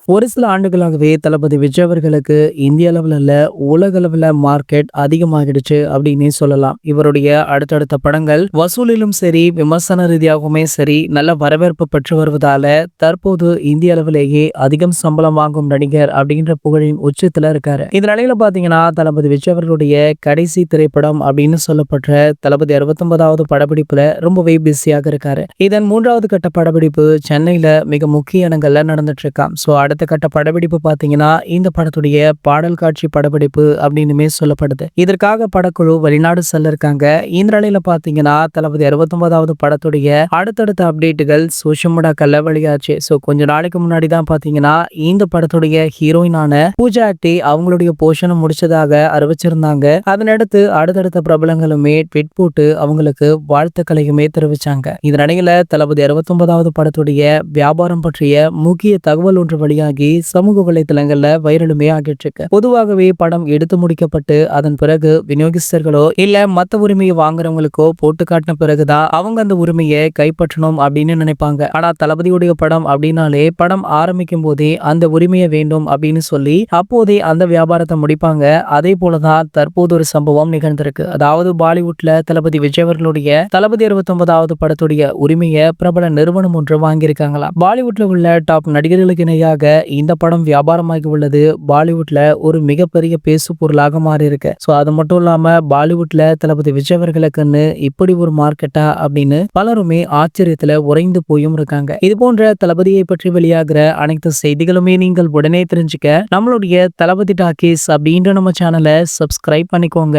ஒரு சில ஆண்டுகளாகவே தளபதி விஜய் அவர்களுக்கு இந்திய அளவுல இல்ல, உலக அளவுல மார்க்கெட் அதிகமாகிடுச்சு அப்படின்னே சொல்லலாம். இவருடைய அடுத்தடுத்த படங்கள் வசூலிலும் சரி, விமர்சன ரீதியாகவுமே சரி, நல்ல வரவேற்பு பெற்று வருவதால தற்போது இந்திய அளவிலேயே அதிகம் சம்பளம் வாங்கும் நடிகர் அப்படின்ற புகழின் உச்சத்துல இருக்காரு. இந்த நிலையில பாத்தீங்கன்னா, தளபதி விஜய் அவர்களுடைய கடைசி திரைப்படம் அப்படின்னு சொல்லப்படுற தளபதி 69வது படப்பிடிப்புல ரொம்பவே பிஸியாக இருக்காரு. இதன் 3வது கட்ட படப்பிடிப்பு சென்னையில மிக முக்கிய இடங்கள்ல நடந்துட்டு இருக்காம். அடுத்த கட்ட படப்பிடிப்பு பாத்தீங்கன்னா, இந்த படத்துடைய பாடல் காட்சி படப்பிடிப்பு அப்படின்னுமே சொல்லப்படுது. இதற்காக படக்குழு வெளிநாடு செல்ல இருக்காங்க. இந்த நிலையில பாத்தீங்கன்னா, தளபதி 69வது படத்துடைய அடுத்தடுத்த அப்டேட்டுகள் சோஷியல் மீடியாக்கள்ல வெளியாச்சு. கொஞ்ச நாளைக்கு முன்னாடி தான் பாத்தீங்கன்னா, இந்த படத்துடைய ஹீரோயினான பூஜா ஆக்டி அவங்களுடைய போர்ஷனை முடிச்சதாக அறிவிச்சிருந்தாங்க. அதனடுத்து அடுத்தடுத்த பிரபலங்களுமே ட்வீட் போட்டு அவங்களுக்கு வாழ்த்துக்களையுமே தெரிவிச்சாங்க. இந்த நிலையில தளபதி 69வது படத்துடைய வியாபாரம் பற்றிய முக்கிய தகவல் ஒன்று வெளியாகி சமூக வலைதளங்கள்ல வைரலுமே ஆகிட்டு இருக்கு. பொதுவாகவே படம் எடுத்து முடிக்கப்பட்டு அதன் பிறகு விநியோகஸ்தர்களோ இல்ல மத்த உரிமையை வாங்குறவங்களுக்கோ போட்டு காட்டின பிறகுதான் அவங்க அந்த உரிமையை கைப்பற்றணும் அப்படின்னு நினைப்பாங்க. ஆனா தளபதியுடைய படம் அப்படின்னாலே படம் ஆரம்பிக்கும் போதே அந்த உரிமையை வேண்டும் அப்படின்னு சொல்லி அப்போதே அந்த வியாபாரத்தை முடிப்பாங்க. அதே போலதான் தற்போது ஒரு சம்பவம் நிகழ்ந்திருக்கு. அதாவது பாலிவுட்ல தளபதி விஜய் அவர்களுடைய தளபதி 69வது படத்துடைய உரிமையை பிரபல நிறுவனம் ஒன்று வாங்கியிருக்காங்களாம். பாலிவுட்ல உள்ள டாப் நடிகர்களுக்கு இணையாக இந்த படம் வியாபாரமாகி உள்ளது. பாலிவுட்ல ஒரு மிகப்பெரிய பேசு பொருளாக மாறி இருக்கு. அது மட்டும் இல்லாம பாலிவுட்ல தளபதி விஜய் அவர்களுக்குன்னு இப்படி ஒரு மார்க்கெட்டா அப்படின்னு பலருமே ஆச்சரியத்துல உறைந்து போயும் இருக்காங்க. இது போன்ற தளபதியை பற்றி வெளியாகிற அனைத்து செய்திகளுமே நீங்கள் உடனே தெரிஞ்சுக்க நம்மளுடைய தளபதி டாக்கீஸ் அப்படின்ற நம்ம சேனலை சப்ஸ்கிரைப் பண்ணிக்கோங்க.